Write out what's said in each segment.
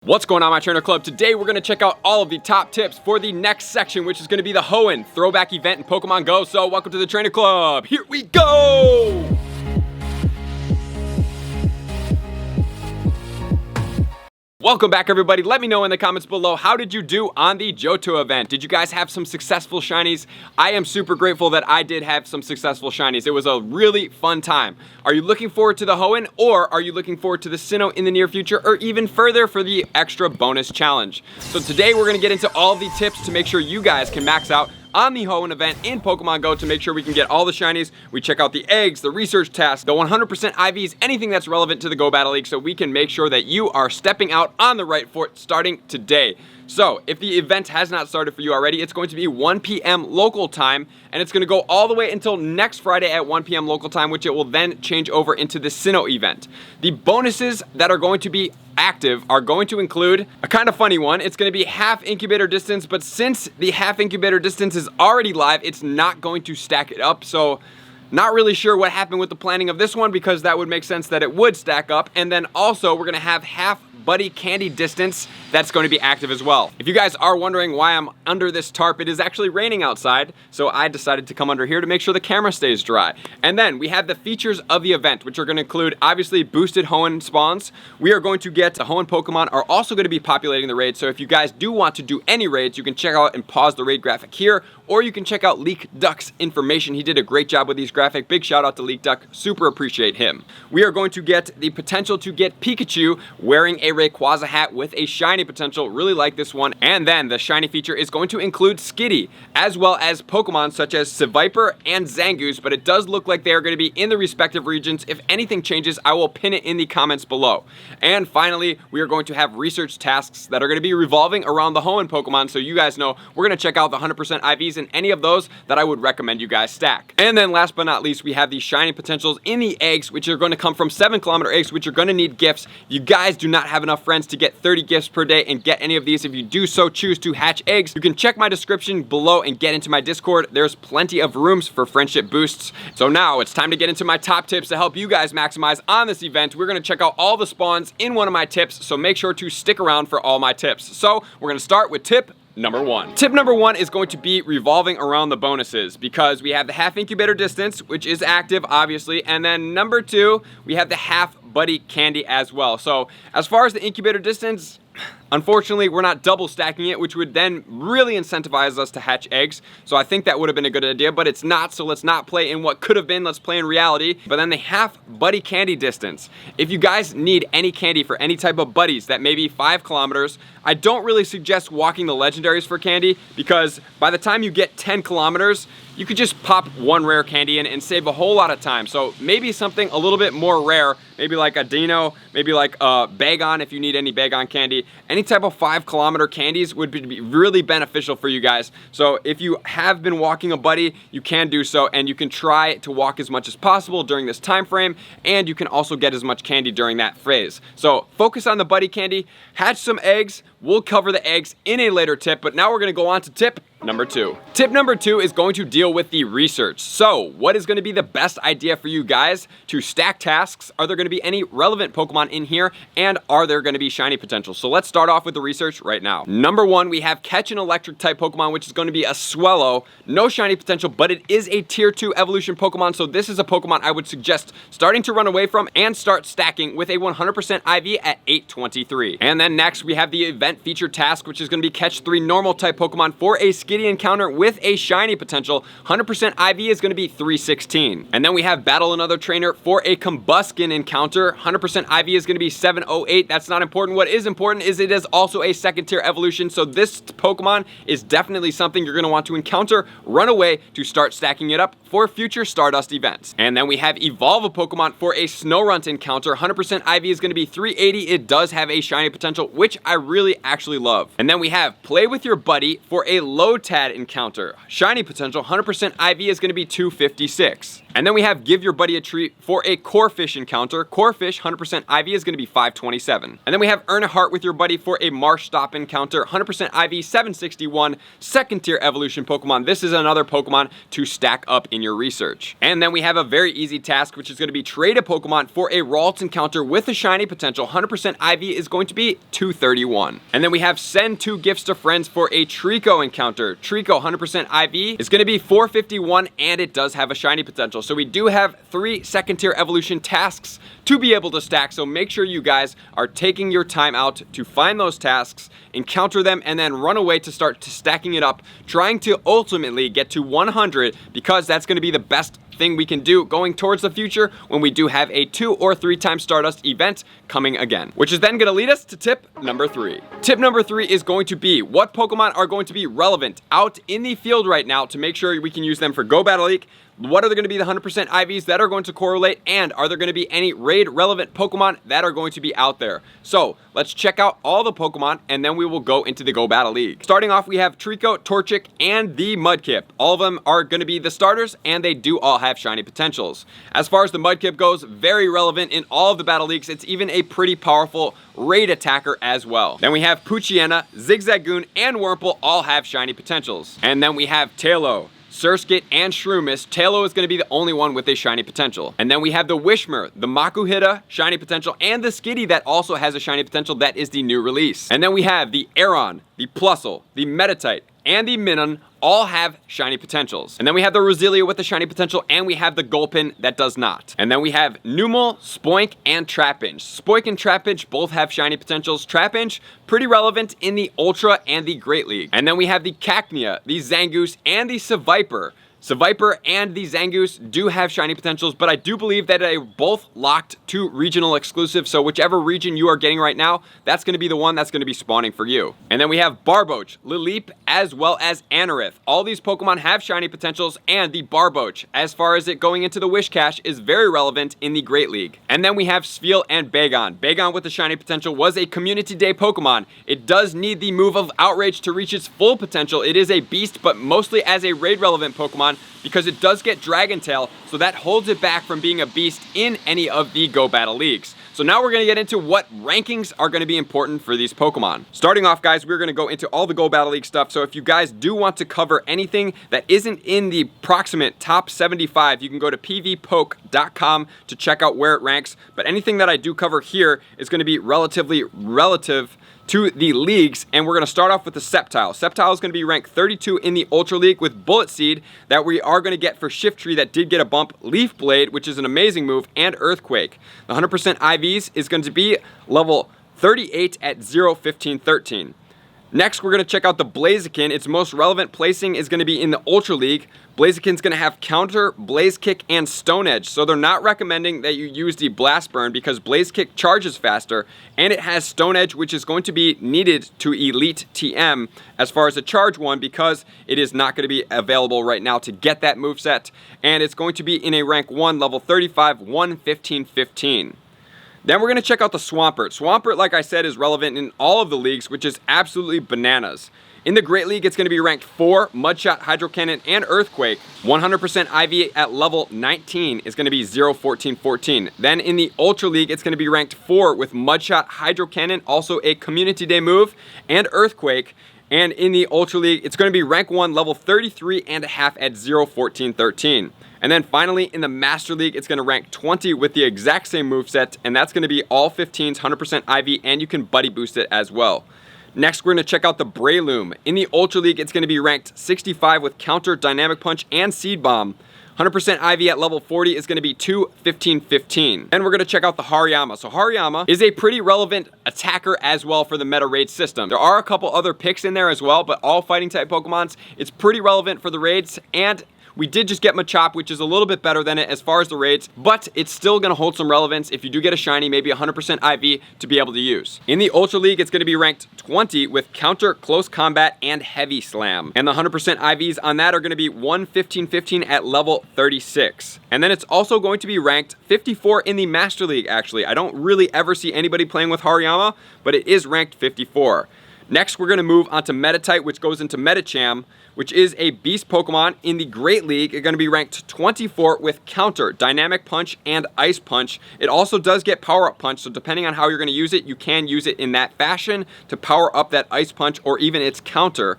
What's going on, my trainer club? Today we're going to check out all of the top tips for the next section, which is going to be the Hoenn throwback event in Pokemon Go. So welcome to the trainer club. Here we go. Welcome back, everybody. Let me know in the comments below, how did you do on the Johto event? Did you guys have some successful shinies? I am super grateful that I did have some successful shinies. It was a really fun time. Are you looking forward to the Hoenn, or are you looking forward to the Sinnoh in the near future, or even further for the extra bonus challenge? So today we're going to get into all of the tips to make sure you guys can max out on the Hoenn event in Pokemon Go to make sure we can get all the shinies. We check out the eggs, the research tasks, the 100% IVs, anything that's relevant to the Go Battle League, so we can make sure that you are stepping out on the right foot starting today. So if the event has not started for you already, it's going to be 1 p.m. local time, and it's going to go all the way until next Friday at 1 p.m. local time, which it will then change over into the Sinnoh event. The bonuses that are going to be active are going to include a kind of funny one. It's going to be half incubator distance, but since the half incubator distance is already live, it's not going to stack it up. So not really sure what happened with the planning of this one, because that would make sense that it would stack up. And then also we're going to have half buddy candy distance that's going to be active as well. If you guys are wondering why I'm under this tarp, it is actually raining outside, so I decided to come under here to make sure the camera stays dry. And then we have the features of the event, which are going to include obviously boosted Hoenn spawns. We are going to get the Hoenn Pokemon are also going to be populating the raid, so if you guys do want to do any raids, you can check out and pause the raid graphic here, or you can check out Leak Duck's information. He did a great job with these graphics. Big shout out to Leak Duck, super appreciate him. We are going to get the potential to get Pikachu wearing a Rayquaza hat with a shiny potential. Really like this one. And then the shiny feature is going to include Skitty, as well as Pokemon such as Seviper and Zangoose, but it does look like they are going to be in the respective regions. If anything changes, I will pin it in the comments below. And finally, we are going to have research tasks that are going to be revolving around the Hoenn Pokemon, so you guys know we're going to check out the 100% IVs and any of those that I would recommend you guys stack. And then last but not least, we have the shiny potentials in the eggs, which are going to come from 7-kilometer eggs, which are going to need gifts. You guys do not have enough friends to get 30 gifts per day and get any of these. If you do so choose to hatch eggs, you can check my description below and get into my Discord. There's plenty of rooms for friendship boosts. So now it's time to get into my top tips to help you guys maximize on this event. We're going to check out all the spawns in one of my tips, so make sure to stick around for all my tips. So we're going to start with tip number one. Tip number one is going to be revolving around the bonuses, because we have the half incubator distance, which is active obviously, and then number two, we have the half buddy candy as well. So as far as the incubator distance, unfortunately, we're not double stacking it, which would then really incentivize us to hatch eggs. So I think that would have been a good idea, but it's not. So let's not play in what could have been. Let's play in reality. But then the half buddy candy distance. If you guys need any candy for any type of buddies that may be 5 kilometers, I don't really suggest walking the legendaries for candy, because by the time you get 10 kilometers, you could just pop one rare candy in and save a whole lot of time. So maybe something a little bit more rare, maybe like a Dino, maybe like a Bagon if you need any Bagon candy. Any type of 5-kilometer candies would be really beneficial for you guys. So if you have been walking a buddy, you can do so, and you can try to walk as much as possible during this time frame, and you can also get as much candy during that phase. So focus on the buddy candy, hatch some eggs. We'll cover the eggs in a later tip, but now we're going to go on to tip number two. Tip number two is going to deal with the research. So what is going to be the best idea for you guys to stack tasks? Are there going to be any relevant Pokemon in here? And are there going to be shiny potential? So let's start off with the research right now. Number one, we have catch an electric type Pokemon, which is going to be a Swellow. No shiny potential, but it is a tier 2 evolution Pokemon. So this is a Pokemon I would suggest starting to run away from and start stacking with a 100% IV at 823. And then next we have the event feature task, which is going to be catch 3 normal type Pokemon for a Skitty encounter with a shiny potential. 100% IV is going to be 316. And then we have battle another trainer for a Combuskin encounter. 100% IV is going to be 708. That's not important. What is important is it is also a second tier evolution. So this Pokemon is definitely something you're going to want to encounter, run away to start stacking it up for future Stardust events. And then we have evolve a Pokemon for a Snorunt encounter. 100% IV is going to be 380. It does have a shiny potential, which I really actually love. And then we have play with your buddy for a low Lotad encounter. Shiny potential, 100% IV is going to be 256. And then we have Give Your Buddy a Treat for a Corphish encounter. Corphish, 100% IV is going to be 527. And then we have Earn a Heart with Your Buddy for a Marsh Stop encounter. 100% IV, 761. Second tier evolution Pokemon. This is another Pokemon to stack up in your research. And then we have a very easy task, which is going to be trade a Pokemon for a Ralts encounter with a shiny potential. 100% IV is going to be 231. And then we have Send 2 Gifts to Friends for a Trico encounter. Trico, 100% IV is going to be 451, and it does have a shiny potential. So we do have 3 second tier evolution tasks to be able to stack. So make sure you guys are taking your time out to find those tasks, encounter them, and then run away to start stacking it up, trying to ultimately get to 100, because that's going to be the best thing we can do going towards the future when we do have a 2 or 3 times Stardust event coming again. Which is then going to lead us to tip number 3. Tip number 3 is going to be what Pokemon are going to be relevant out in the field right now to make sure we can use them for Go Battle League. What are there going to be the 100% IVs that are going to correlate, and are there going to be any raid relevant Pokemon that are going to be out there? So let's check out all the Pokemon, and then we will go into the Go Battle League. Starting off, we have Trico, Torchic, and the Mudkip. All of them are going to be the starters, and they do all have shiny potentials. As far as the Mudkip goes, very relevant in all of the battle leagues. It's even a pretty powerful raid attacker as well. Then we have Poochyena, Zigzagoon, and Wurmple all have shiny potentials. And then we have Tailo, Surskit, and Shroomish. Tailo is going to be the only one with a shiny potential. And then we have the Wishmer, the Makuhita, shiny potential, and the Skitty that also has a shiny potential. That is the new release. And then we have the Aeron, the Plusle, the Meditite, and the Minun all have shiny potentials. And then we have the Roselia with the shiny potential, and we have the Gulpin that does not. And then we have Numel, Spoink, and Trapinch. Spoink and Trapinch both have shiny potentials. Trapinch, pretty relevant in the Ultra and the Great League. And then we have the Cacnea, the Zangoose, and the Seviper. Seviper and the Zangoose do have shiny potentials, but I do believe that they're both locked to regional exclusive, so whichever region you are getting right now, that's going to be the one that's going to be spawning for you. And then we have Barboach, Lileep, as well as Anorith. All these Pokemon have shiny potentials, and the Barboach, as far as it going into the Wish Cache, is very relevant in the Great League. And then we have Spheal and Bagon. Bagon with the shiny potential was a Community Day Pokemon. It does need the move of Outrage to reach its full potential. It is a beast, but mostly as a raid relevant Pokemon, because it does get Dragon Tail, so that holds it back from being a beast in any of the Go Battle Leagues. So now we're going to get into what rankings are going to be important for these Pokemon. Starting off, guys, we're going to go into all the Go Battle League stuff, so if you guys do want to cover anything that isn't in the approximate top 75, you can go to pvpoke.com to check out where it ranks, but anything that I do cover here is going to be relatively relative to the leagues, and we're going to start off with the Sceptile. Sceptile is going to be ranked 32 in the Ultra League with Bullet Seed that we are going to get for Shiftry that did get a bump, Leaf Blade, which is an amazing move, and Earthquake. The 100% IVs is going to be level 38 at 0, 15, 13. Next, we're going to check out the Blaziken. Its most relevant placing is going to be in the Ultra League. Blaziken's going to have Counter, Blaze Kick, and Stone Edge, so they're not recommending that you use the Blast Burn because Blaze Kick charges faster, and it has Stone Edge, which is going to be needed to Elite TM as far as a charge one, because it is not going to be available right now to get that moveset, and it's going to be in a rank 1, level 35, 1, 15, 15. Then we're going to check out the Swampert. Swampert, like I said, is relevant in all of the leagues, which is absolutely bananas. In the Great League, it's going to be ranked 4, Mudshot, Hydro Cannon, and Earthquake. 100% IV at level 19 is going to be 0, 14, 14. Then in the Ultra League, it's going to be ranked 4 with Mudshot, Hydro Cannon, also a Community Day move, and Earthquake. And in the Ultra League, it's going to be rank 1, level 33.5 at 0, 14, 13. And then finally, in the Master League, it's going to rank 20 with the exact same moveset, and that's going to be all 15s, 100% IV, and you can buddy boost it as well. Next, we're going to check out the Breloom. In the Ultra League, it's going to be ranked 65 with Counter, Dynamic Punch, and Seed Bomb. 100% IV at level 40 is going to be 2, 15, 15. Then we're going to check out the Hariyama. So Hariyama is a pretty relevant attacker as well for the meta raid system. There are a couple other picks in there as well, but all fighting type Pokemons, it's pretty relevant for the raids, and we did just get Machop, which is a little bit better than it as far as the raids, but it's still going to hold some relevance if you do get a shiny, maybe 100% IV to be able to use. In the Ultra League, it's going to be ranked 20 with Counter, Close Combat, and Heavy Slam. And the 100% IVs on that are going to be 1, 15, 15 at level 36. And then it's also going to be ranked 54 in the Master League, actually. I don't really ever see anybody playing with Hariyama, but it is ranked 54. Next, we're going to move on to Meditite, which goes into Medicham, which is a beast Pokemon in the Great League. It's going to be ranked 24 with Counter, Dynamic Punch, and Ice Punch. It also does get Power Up Punch, so depending on how you're going to use it, you can use it in that fashion to power up that Ice Punch or even its Counter.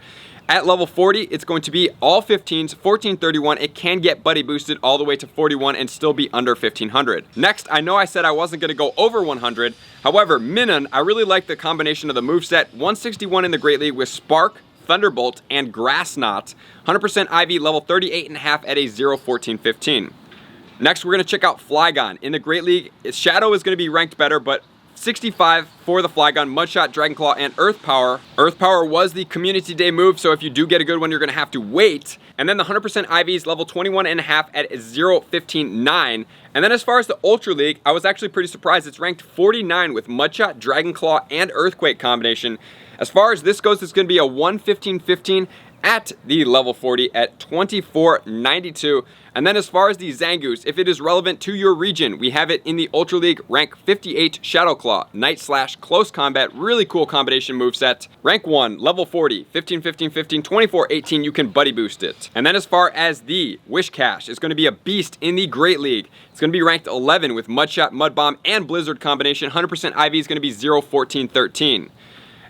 At level 40, it's going to be all 15s, 1431. It can get buddy boosted all the way to 41 and still be under 1500. Next, I know I said I wasn't going to go over 100. However, Minun, I really like the combination of the moveset. 161 in the Great League with Spark, Thunderbolt, and Grass Knot. 100% IV, level 38.5 at a 0-14-15. Next, we're going to check out Flygon. In the Great League, Shadow is going to be ranked better, but 65 for the Flygon, Mudshot, Dragon Claw, and Earth Power. Earth Power was the Community Day move, so if you do get a good one, you're going to have to wait. And then the 100% IVs, level 21.5 at 0-15-9. And then as far as the Ultra League, I was actually pretty surprised. It's ranked 49 with Mudshot, Dragon Claw, and Earthquake combination. As far as this goes, it's going to be a 1-15-15 at the level 40 at 24.92. And then as far as the Zangoose, if it is relevant to your region, we have it in the Ultra League, rank 58 Shadow Claw, Night Slash, Close Combat, really cool combination moveset. Rank 1, level 40, 15-15-15, 24-18, you can buddy boost it. And then as far as the Wishcash, it's going to be a beast in the Great League. It's going to be ranked 11 with Mudshot, Mud Bomb, and Blizzard combination. 100% IV is going to be 0-14-13.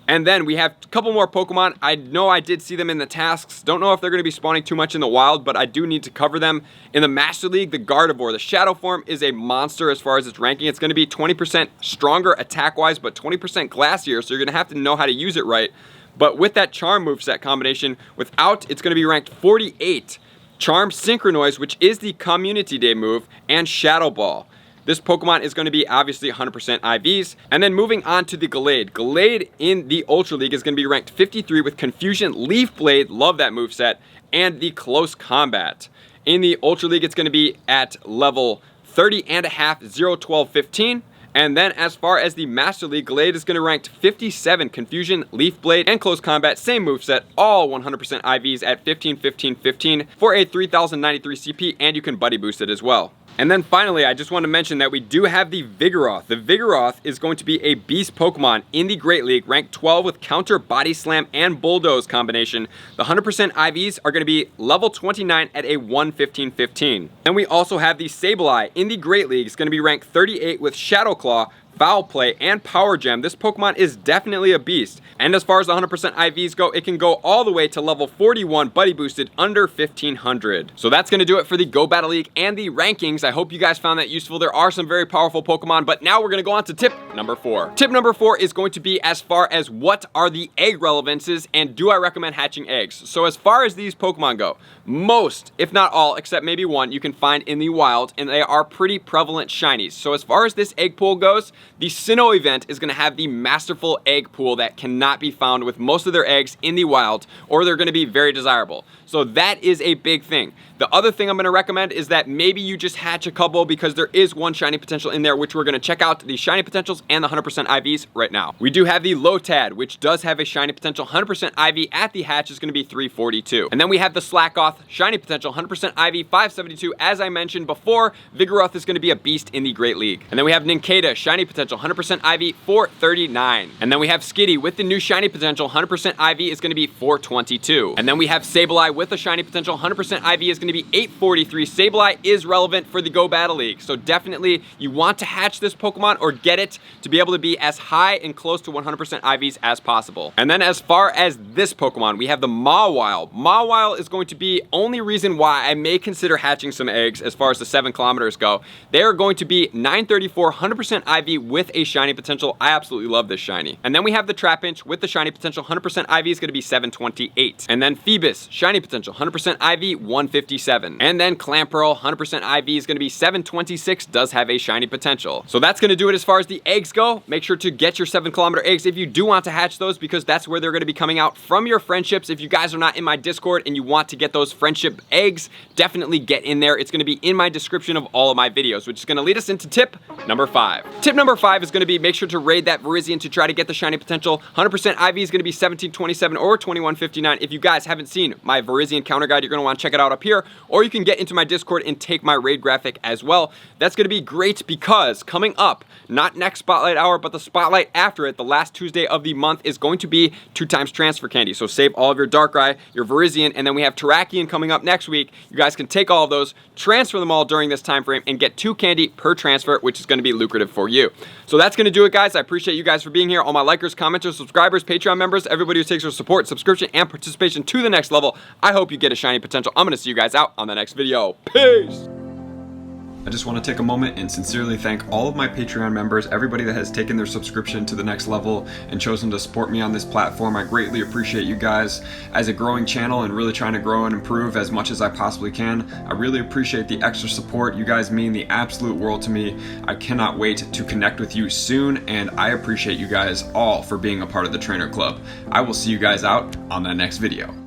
And then we have a couple more Pokemon. I know I did see them in the tasks. Don't know if they're going to be spawning too much in the wild, but I do need to cover them. In the Master League, the Gardevoir, the Shadow form is a monster as far as its ranking. It's going to be 20% stronger attack-wise, but 20% glassier, so you're going to have to know how to use it right. But with that Charm moveset combination, without, it's going to be ranked 48. Charm Synchronoise, which is the Community Day move, and Shadow Ball. This Pokemon is going to be obviously 100% IVs. And then moving on to the Gallade. Gallade in the Ultra League is going to be ranked 53 with Confusion, Leaf Blade, love that moveset, and the Close Combat. In the Ultra League, it's going to be at level 30.5, 0-12-15. And then as far as the Master League, Gallade is going to rank 57, Confusion, Leaf Blade, and Close Combat, same moveset, all 100% IVs at 15-15-15 for a 3093 CP, and you can buddy boost it as well. And then finally, I just want to mention that we do have the Vigoroth. The Vigoroth is going to be a beast Pokemon in the Great League, ranked 12 with Counter, Body Slam, and Bulldoze combination. The 100% IVs are going to be level 29 at a 1-15-15. And we also have the Sableye in the Great League. It's going to be ranked 38 with Shadow Claw, Foul Play, and Power Gem. This Pokemon is definitely a beast. And as far as the 100% IVs go, it can go all the way to level 41, buddy boosted, under 1500. So that's going to do it for the Go Battle League and the rankings. I hope you guys found that useful. There are some very powerful Pokemon, but now we're going to go on to tip number 4. Tip number 4 is going to be as far as what are the egg relevances and do I recommend hatching eggs? So as far as these Pokemon go, most, if not all, except maybe one, you can find in the wild, and they are pretty prevalent shinies. So as far as this egg pool goes, the Sinnoh event is going to have the masterful egg pool that cannot be found with most of their eggs in the wild, or they're going to be very desirable. So that is a big thing. The other thing I'm going to recommend is that maybe you just hatch a couple because there is one shiny potential in there, which we're going to check out the shiny potentials and the 100% IVs right now. We do have the Lotad, which does have a shiny potential. 100% IV at the hatch is going to be 342. And then we have the Slackoth, shiny potential, 100% IV, 572. As I mentioned before, Vigoroth is going to be a beast in the Great League. And then we have Nincada, shiny potential, 100% IV, 439. And then we have Skitty with the new shiny potential, 100% IV is going to be 422. And then we have Sableye with a shiny potential, 100% IV is going to be 843. Sableye is relevant for the Go Battle League, so definitely you want to hatch this Pokemon or get it to be able to be as high and close to 100% IVs as possible. And then as far as this Pokemon, we have the Mawile. Mawile is going to be only reason why I may consider hatching some eggs as far as the 7 kilometers go. They are going to be 934, 100% IV with a shiny potential. I absolutely love this shiny. And then we have the Trapinch with the shiny potential, 100% IV is going to be 728. And then Phoebus, shiny potential, 100% IV, 157. And then Clamperl, 100% IV is going to be 726, does have a shiny potential. So that's going to do it as far as the eggs go. Make sure to get your 7 kilometer eggs if you do want to hatch those, because that's where they're going to be coming out from your friendships. If you guys are not in my Discord and you want to get those friendship eggs, definitely get in there. It's going to be in my description of all of my videos, which is going to lead us into tip number 5. Tip number Number 5 is going to be make sure to raid that Virizion to try to get the shiny potential. 100% IV is going to be 1727 or 2159. If you guys haven't seen my Virizion counter guide, you're going to want to check it out up here, or you can get into my Discord and take my raid graphic as well. That's going to be great because coming up, not next Spotlight Hour, but the Spotlight after it, the last Tuesday of the month, is going to be 2x transfer candy. So save all of your Darkrai, your Virizion, and then we have Terrakion coming up next week. You guys can take all of those, transfer them all during this time frame, and get 2 candy per transfer, which is going to be lucrative for you. So that's going to do it, guys. I appreciate you guys for being here. All my likers, commenters, subscribers, Patreon members, everybody who takes their support, subscription, and participation to the next level. I hope you get a shiny potential. I'm going to see you guys out on the next video. Peace! I just want to take a moment and sincerely thank all of my Patreon members, everybody that has taken their subscription to the next level and chosen to support me on this platform. I greatly appreciate you guys. As a growing channel and really trying to grow and improve as much as I possibly can, I really appreciate the extra support. You guys mean the absolute world to me. I cannot wait to connect with you soon, and I appreciate you guys all for being a part of the Trainer Club. I will see you guys out on the next video.